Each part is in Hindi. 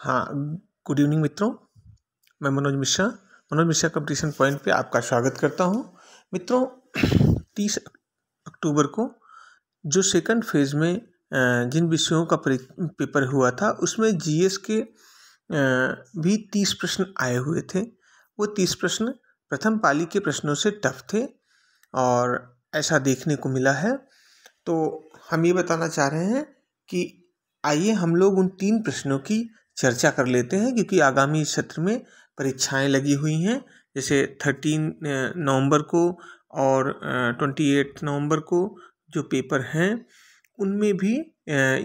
हाँ, गुड इवनिंग मित्रों। मैं मनोज मिश्रा कंपटीशन पॉइंट पे आपका स्वागत करता हूँ। मित्रों, 30 अक्टूबर को जो सेकंड फेज़ में जिन विषयों का पेपर हुआ था उसमें जीएस के भी 30 प्रश्न आए हुए थे। वो 30 प्रश्न प्रथम पाली के प्रश्नों से टफ थे और ऐसा देखने को मिला है। तो हम ये बताना चाह रहे हैं कि आइए हम लोग उन 3 प्रश्नों की चर्चा कर लेते हैं, क्योंकि आगामी सत्र में परीक्षाएं लगी हुई हैं। जैसे 13 नवंबर को और 28 नवंबर को जो पेपर हैं उनमें भी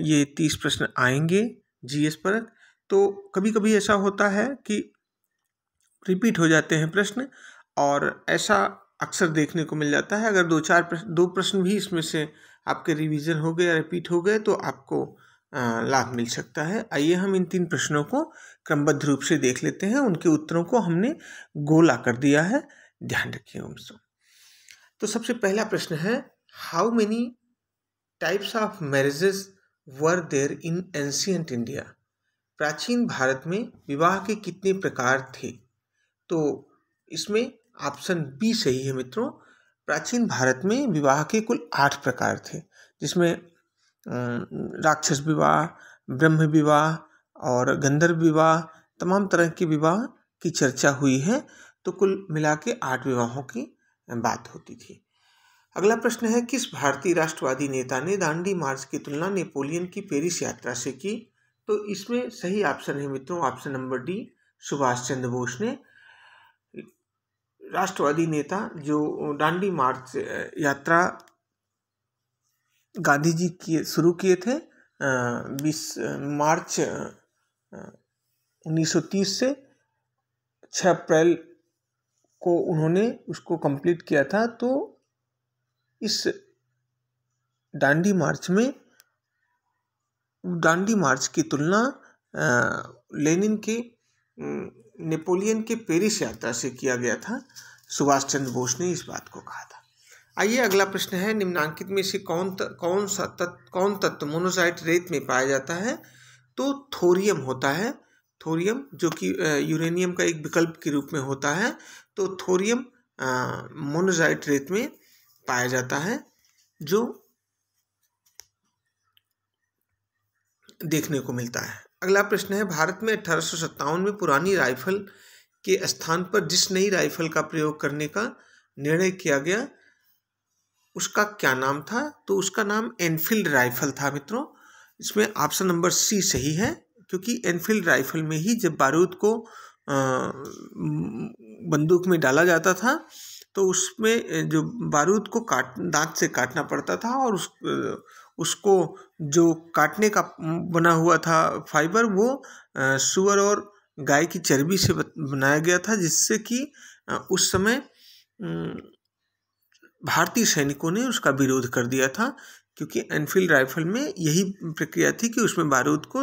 ये 30 प्रश्न आएंगे जीएस पर। तो कभी कभी ऐसा होता है कि रिपीट हो जाते हैं प्रश्न, और ऐसा अक्सर देखने को मिल जाता है। अगर दो प्रश्न भी इसमें से आपके रिवीजन हो गए या रिपीट हो गए तो आपको लाभ मिल सकता है। आइए हम इन 3 प्रश्नों को क्रमबद्ध रूप से देख लेते हैं। उनके उत्तरों को हमने गोला कर दिया है, ध्यान रखिए दोस्तों। तो सबसे पहला प्रश्न है, how many types of marriages were there in ancient India? प्राचीन भारत में विवाह के कितने प्रकार थे? तो इसमें ऑप्शन बी सही है मित्रों। प्राचीन भारत में विवाह के कुल 8 प्रकार थे, जिसमें राक्षस विवाह, ब्रह्म विवाह और गंधर्व विवाह, तमाम तरह के विवाह की चर्चा हुई है। तो कुल मिला के 8 विवाहों की बात होती थी। अगला प्रश्न है, किस भारतीय राष्ट्रवादी नेता ने दांडी मार्च की तुलना नेपोलियन की पेरिस यात्रा से की? तो इसमें सही ऑप्शन है मित्रों, option number D, Subhash Chandra Bose ने। राष्ट्रवादी नेता जो दांडी मार्च यात्रा गांधी जी शुरू किए थे 20 मार्च 1930 से 6 अप्रैल को उन्होंने उसको कंप्लीट किया था। तो इस दांडी मार्च की तुलना लेनिन के नेपोलियन के पेरिस यात्रा से किया गया था। सुभाष चंद्र बोस ने इस बात को कहा था। आइए अगला प्रश्न है, निम्नांकित में से कौन तत्व मोनोजाइट रेत में पाया जाता है? तो थोरियम होता है। थोरियम जो कि यूरेनियम का एक विकल्प के रूप में होता है। तो थोरियम मोनोजाइट रेत में पाया जाता है, जो देखने को मिलता है। अगला प्रश्न है, भारत में 1857 में पुरानी राइफल के स्थान पर जिस नई राइफल का प्रयोग करने का निर्णय किया गया उसका क्या नाम था? तो उसका नाम एनफील्ड राइफल था मित्रों। इसमें ऑप्शन नंबर सी सही है, क्योंकि एनफील्ड राइफल में ही जब बारूद को बंदूक में डाला जाता था तो उसमें जो बारूद को दांत से काटना पड़ता था, और उसको जो काटने का बना हुआ था फाइबर वो सुअर और गाय की चर्बी से बनाया गया था, जिससे कि उस समय भारतीय सैनिकों ने उसका विरोध कर दिया था, क्योंकि एनफील्ड राइफल में यही प्रक्रिया थी कि उसमें बारूद को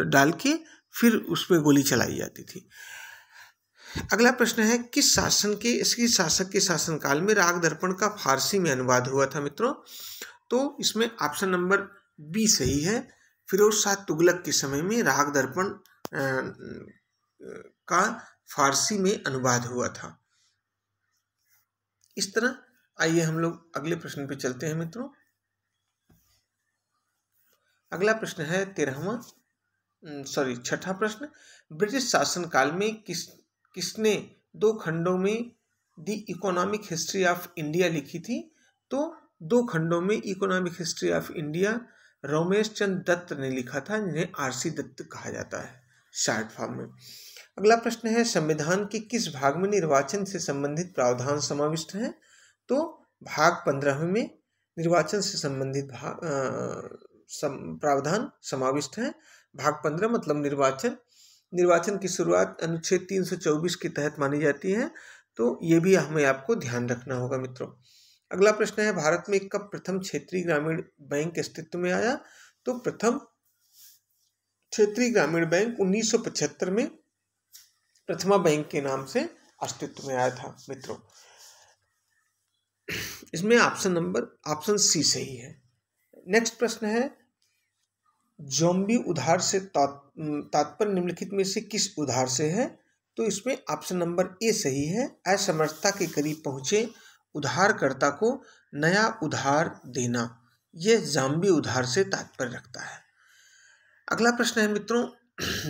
डाल के फिर उसमें गोली चलाई जाती थी। अगला प्रश्न है, किस शासक के शासनकाल में राग दर्पण का फारसी में अनुवाद हुआ था मित्रों? तो इसमें ऑप्शन नंबर बी सही है। फिरोज शाह तुगलक के समय में राग दर्पण का फारसी में अनुवाद हुआ था। इस तरह आइए हम लोग अगले प्रश्न पे चलते हैं मित्रों। अगला प्रश्न है 6ठा प्रश्न, ब्रिटिश शासनकाल में किसने 2 खंडों में the economic history of India लिखी थी? तो 2 खंडों में economic history of India Ramesh Chandra Dutt ने लिखा था, जिन्हें आरसी दत्त कहा जाता है शॉर्ट फॉर्म में। अगला प्रश्न है, संविधान के किस भाग में निर्वाचन से संबंधित प्रावधान समाविष्ट हैं? तो भाग 15 में निर्वाचन से संबंधित प्रावधान समाविष्ट हैं। भाग 15 मतलब निर्वाचन की शुरुआत अनुच्छेद 324 के तहत मानी जाती है। तो ये भी हमें आपको ध्यान रखना होगा मित्रों। अगला प्रश्न है, भारत में कब प्रथम क्षेत्रीय ग्रामीण बैंक अस्तित्व में आया? तो प्रथम क्षेत्रीय ग्रामीण बैंक 1975 में प्रथमा बैंक के नाम से अस्तित्व में आया था मित्रों। इसमें ऑप्शन सी सही है। नेक्स्ट प्रश्न है, ज़ॉम्बी उधार से तात्पर्य निम्नलिखित में से किस उधार से है? तो इसमें ऑप्शन नंबर ए सही है। असमर्थता के करीब पहुंचे उधारकर्ता को नया उधार देना, यह ज़ॉम्बी उधार से तात्पर्य रखता है। अगला प्रश्न है मित्रों,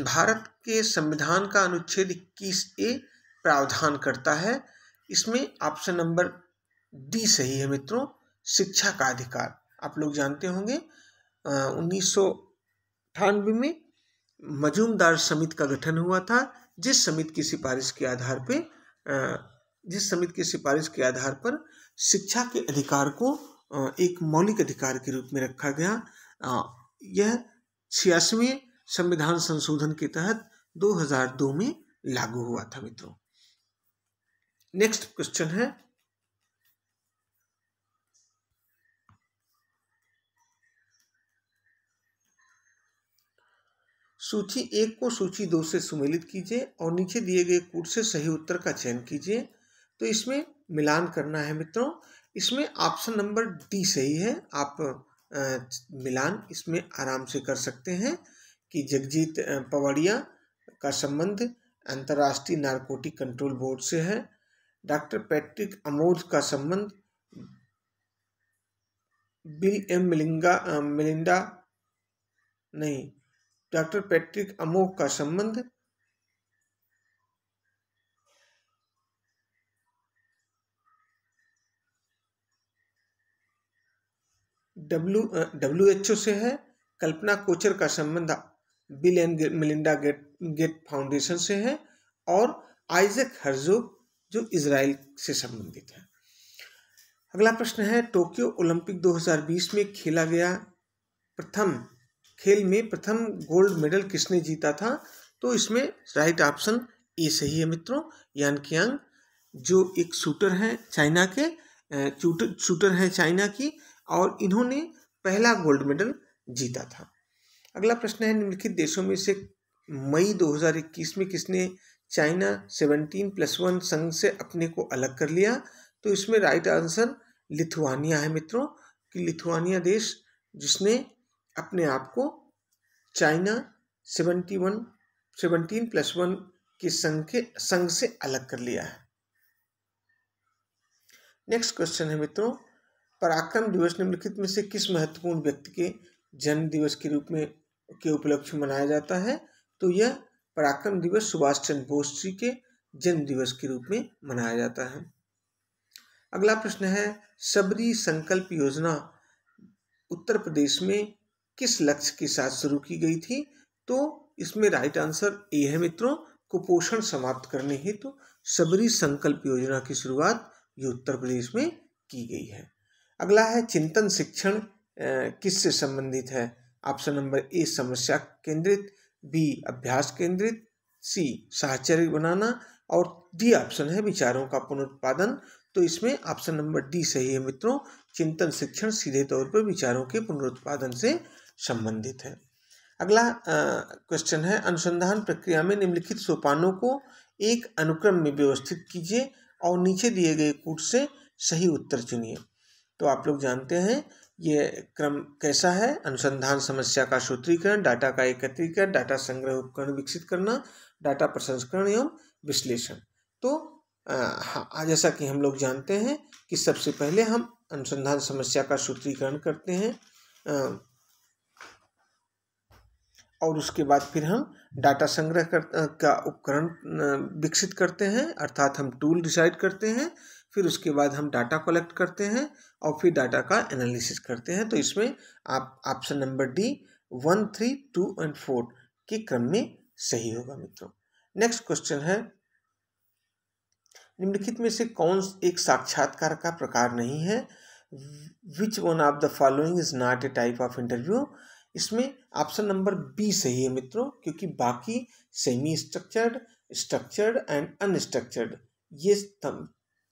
भारत के संविधान का अनुच्छेद 21A प्रावधान करता है। इसमें ऑप्शन नंबर डी सही है मित्रों, शिक्षा का अधिकार। आप लोग जानते होंगे 1998 में मजूमदार समिति का गठन हुआ था, जिस समिति की सिफारिश के आधार पर शिक्षा के अधिकार को एक मौलिक अधिकार के रूप में रखा गया। यह 86वें संविधान संशोधन के तहत 2002 में लागू हुआ था मित्रों। नेक्स्ट क्वेश्चन है, सूची 1 को सूची 2 से सुमेलित कीजिए और नीचे दिए गए कूट से सही उत्तर का चयन कीजिए। तो इसमें मिलान करना है मित्रों। इसमें ऑप्शन नंबर डी सही है। आप मिलान इसमें आराम से कर सकते हैं कि जगजीत पवाड़िया का संबंध अंतर्राष्ट्रीय नारकोटिक कंट्रोल बोर्ड से है। डॉक्टर पैट्रिक अमोद का संबंध डॉक्टर पैट्रिक अमोह का संबंध WHO से है। कल्पना कोचर का संबंध Bill and Melinda Gate foundation से है और आइजक हर्जोग जो इजराइल से संबंधित है। अगला प्रश्न है, टोक्यो ओलंपिक 2020 में खेल में प्रथम गोल्ड मेडल किसने जीता था? तो इसमें राइट ऑप्शन ए सही है मित्रों, यान कियांग जो एक शूटर है चाइना की, और इन्होंने पहला गोल्ड मेडल जीता था। अगला प्रश्न है, निम्नलिखित देशों में से मई 2021 में किसने चाइना 17+1 संघ से अपने को अलग कर लिया? तो इसमें राइट आंसर लिथुआनिया है मित्रों, कि लिथुआनिया देश जिसने अपने आप को चाइना 17+1 के संघ से अलग कर लिया है। नेक्स्ट क्वेश्चन है मित्रों, पराक्रम दिवस निम्नलिखित में से किस महत्वपूर्ण व्यक्ति के जन्म दिवस के रूप में के उपलक्ष्य में मनाया जाता है? तो यह पराक्रम दिवस सुभाष चंद्र बोस जी के जन्म दिवस के रूप में मनाया जाता है। अगला प्रश्न है, सबरी संकल्प योजना उत्तर प्रदेश में किस लक्ष्य के साथ शुरू की गई थी? तो इसमें राइट आंसर ए है मित्रों, कुपोषण समाप्त करने हेतु सबरी संकल्प योजना की शुरुआत ये उत्तर प्रदेश में की गई है। अगला है, चिंतन शिक्षण किससे संबंधित है? ऑप्शन नंबर ए समस्या केंद्रित, बी अभ्यास केंद्रित, सी साहचर्य बनाना और डी ऑप्शन है विचारों का पुनरुत्पादन। तो इसमें ऑप्शन नंबर डी सही है मित्रों, चिंतन शिक्षण सीधे तौर पर विचारों के पुनरुत्पादन से संबंधित है। अगला क्वेश्चन है, अनुसंधान प्रक्रिया में निम्नलिखित सोपानों को एक अनुक्रम में व्यवस्थित कीजिए और नीचे दिए गए कूट से सही उत्तर चुनिए। तो आप लोग जानते हैं ये क्रम कैसा है, अनुसंधान समस्या का सूत्रीकरण, डाटा का एकत्रीकरण, डाटा संग्रह उपकरण विकसित करना, डाटा प्रसंस्करण एवं विश्लेषण। तो हाँ, जैसा कि हम लोग जानते हैं कि सबसे पहले हम अनुसंधान समस्या का सूत्रीकरण करते हैं और उसके बाद फिर हम डाटा संग्रह का उपकरण विकसित करते हैं, अर्थात हम टूल डिसाइड करते हैं। फिर उसके बाद हम डाटा कलेक्ट करते हैं और फिर डाटा का एनालिसिस करते हैं। तो इसमें आप ऑप्शन नंबर डी 1, 3, 2 और 4 के क्रम में सही होगा मित्रों। नेक्स्ट क्वेश्चन है, निम्नलिखित में से कौन एक साक्षात्कार का प्रकार नहीं है? Which one of the following is not a type of interview? इसमें ऑप्शन नंबर बी सही है मित्रों, क्योंकि बाकी semi structured, structured and unstructured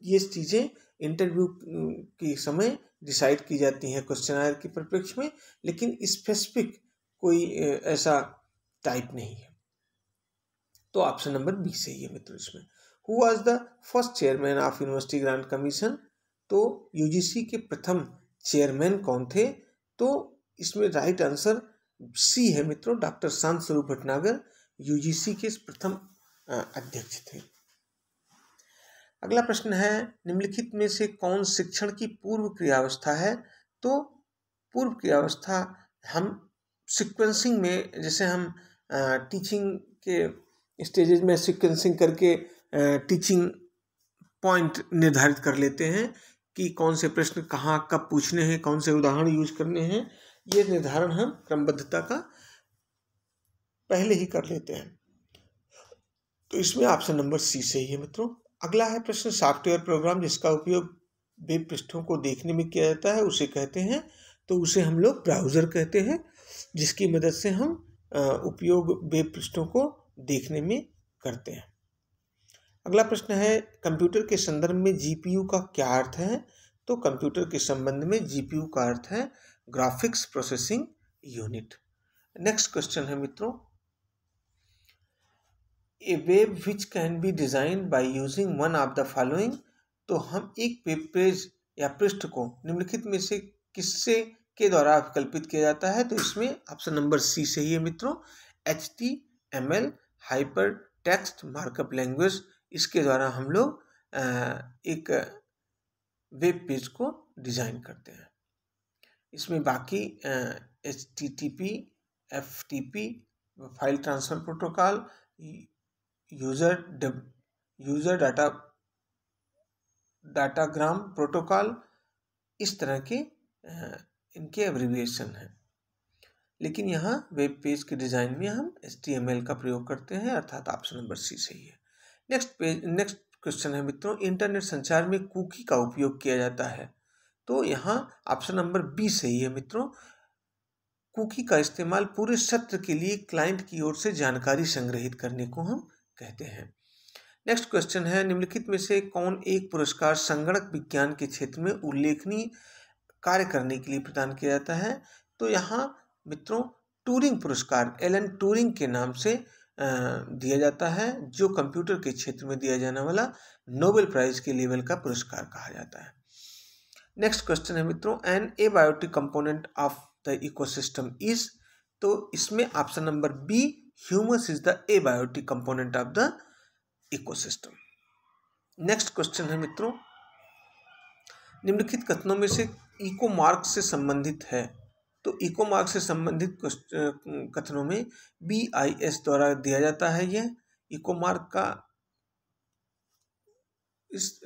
ये चीज़ें इंटरव्यू के समय डिसाइड की जाती हैं क्वेश्चनर के परिप्रेक्ष्य में, लेकिन स्पेसिफिक कोई ऐसा टाइप नहीं है। तो ऑप्शन नंबर बी सही है मित्रों। इसमें who was the first chairman of university grant commission? तो यूजीसी के प्रथम चेयरमैन कौन थे? तो इसमें राइट आंसर सी है मित्रों, डॉक्टर शांत स्वरूप भटनागर यूजीसी के प्रथम अध्यक्ष थे। अगला प्रश्न है, निम्नलिखित में से कौन शिक्षण की पूर्व क्रियावस्था है? तो पूर्व क्रियावस्था हम सीक्वेंसिंग में, जैसे हम टीचिंग के स्टेजेस में सीक्वेंसिंग करके टीचिंग पॉइंट निर्धारित कर लेते हैं कि कौन से प्रश्न कहाँ कब पूछने हैं, कौन से उदाहरण यूज करने हैं, ये निर्धारण हम क्रमबद्धता का पहले ही कर लेते हैं। तो इसमें ऑप्शन नंबर सी सही है मित्रों। अगला है प्रश्न, सॉफ्टवेयर प्रोग्राम जिसका उपयोग वेब पृष्ठों को देखने में किया जाता है उसे कहते हैं? तो उसे हम लोग ब्राउज़र कहते हैं, जिसकी मदद से हम उपयोग वेब पृष्ठों को देखने में करते हैं। अगला प्रश्न है, कंप्यूटर के संदर्भ में जीपीयू का क्या अर्थ है? तो कंप्यूटर के संबंध में जीपीयू का अर्थ है graphics processing unit. Next question है मित्रों, a web which can be design by using one of the following. तो हम एक वेब पेज या पृष्ठ को निम्नलिखित में से किससे के द्वारा विकल्पित किया जाता है? तो इसमें ऑप्शन नंबर सी सही है मित्रों, HTML hyper text markup language, इसके द्वारा हम लोग एक वेब पेज को डिजाइन करते हैं। इसमें बाकी HTTP, FTP file transfer protocol, user datagram protocol, इस तरह के इनके एब्रिविएशन हैं। लेकिन यहाँ वेब पेज के डिज़ाइन में हम HTML का प्रयोग करते हैं, अर्थात ऑप्शन नंबर सी सही है। नेक्स्ट क्वेश्चन है मित्रों, इंटरनेट संचार में कुकी का उपयोग किया जाता है? तो यहाँ ऑप्शन नंबर बी सही है मित्रों। कुकी का इस्तेमाल पूरे सत्र के लिए क्लाइंट की ओर से जानकारी संग्रहित करने को हम कहते हैं। नेक्स्ट क्वेश्चन है, निम्नलिखित में से कौन एक पुरस्कार संगणक विज्ञान के क्षेत्र में उल्लेखनीय कार्य करने के लिए प्रदान किया जाता है? तो यहाँ मित्रों टूरिंग पुरस्कार एलन टूरिंग के नाम से दिया जाता है, जो कंप्यूटर के क्षेत्र में दिया जाने वाला नोबेल प्राइज के लेवल का पुरस्कार कहा जाता है। नेक्स्ट क्वेश्चन है मित्रों, an abiotic component of the ecosystem is. तो इसमें option number B, humus is the abiotic component of the ecosystem. Next question है मित्रों, निम्नलिखित कथनों में से इको मार्क से संबंधित है? तो इको मार्क से संबंधित कथनों में BIS द्वारा दिया जाता है यह इको मार्क का इस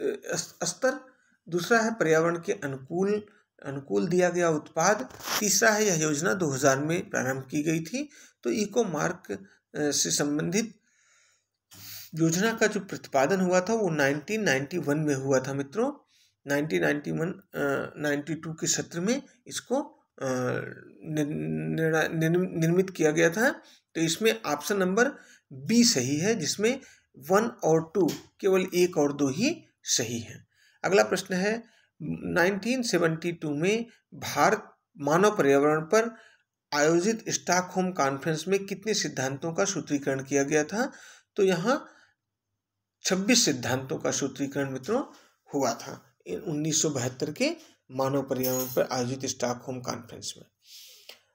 स्तर। दूसरा है पर्यावरण के अनुकूल दिया गया उत्पाद। तीसरा है यह योजना 2000 में प्रारंभ की गई थी। तो इको मार्क से संबंधित योजना का जो प्रतिपादन हुआ था वो 1991 में हुआ था मित्रों। 1991-92 के सत्र में इसको निर्मित किया गया था। तो इसमें ऑप्शन नंबर बी सही है, जिसमें 1 और 2 केवल 1 और 2 ही सही है। अगला प्रश्न है, 1972 में भारत मानव पर्यावरण पर आयोजित स्टॉकहोम कॉन्फ्रेंस में कितने सिद्धांतों का सूत्रीकरण किया गया था? तो यहाँ 26 सिद्धांतों का सूत्रीकरण मित्रों हुआ था 1972 के मानव पर्यावरण पर आयोजित स्टॉकहोम कॉन्फ्रेंस में।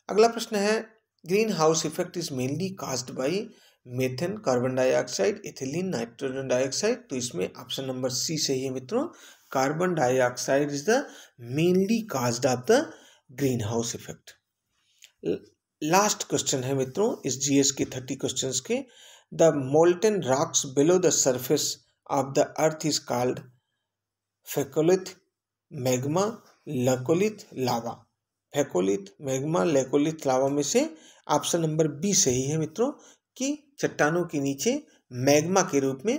अगला प्रश्न है, green house effect is mainly caused by methane, carbon dioxide, ethylene, nitrogen dioxide. तो इसमें ऑप्शन नंबर सी सही है मित्रों, carbon dioxide is the mainly caused of the green house effect. Last question है मित्रों इस GS के 30 क्वेश्चंस के, the molten rocks below the surface of the earth is called phacolith, magma, laccolith, lava. Phacolith, magma, laccolith, lava में से ऑप्शन नंबर बी सही है मित्रों कि चट्टानों के नीचे मैग्मा के रूप में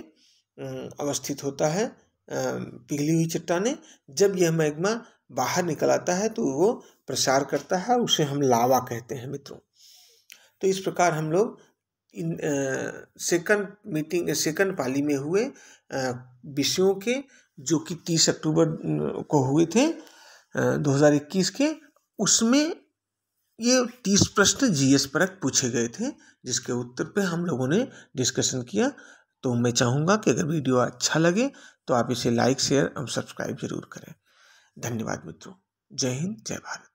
अवस्थित होता है पिघली हुई चट्टानें। जब यह मैग्मा बाहर निकल आता है तो वो प्रसार करता है, उसे हम लावा कहते हैं मित्रों। तो इस प्रकार हम लोग इन सेकंड पाली में हुए विषयों के, जो कि 30 अक्टूबर को हुए थे 2021 के, उसमें ये 30 प्रश्न GS परक पूछे गए थे, जिसके उत्तर पे हम लोगों ने डिस्कशन किया। तो मैं चाहूँगा कि अगर वीडियो अच्छा लगे तो आप इसे लाइक, शेयर और सब्सक्राइब जरूर करें। धन्यवाद मित्रों। जय हिंद, जय भारत।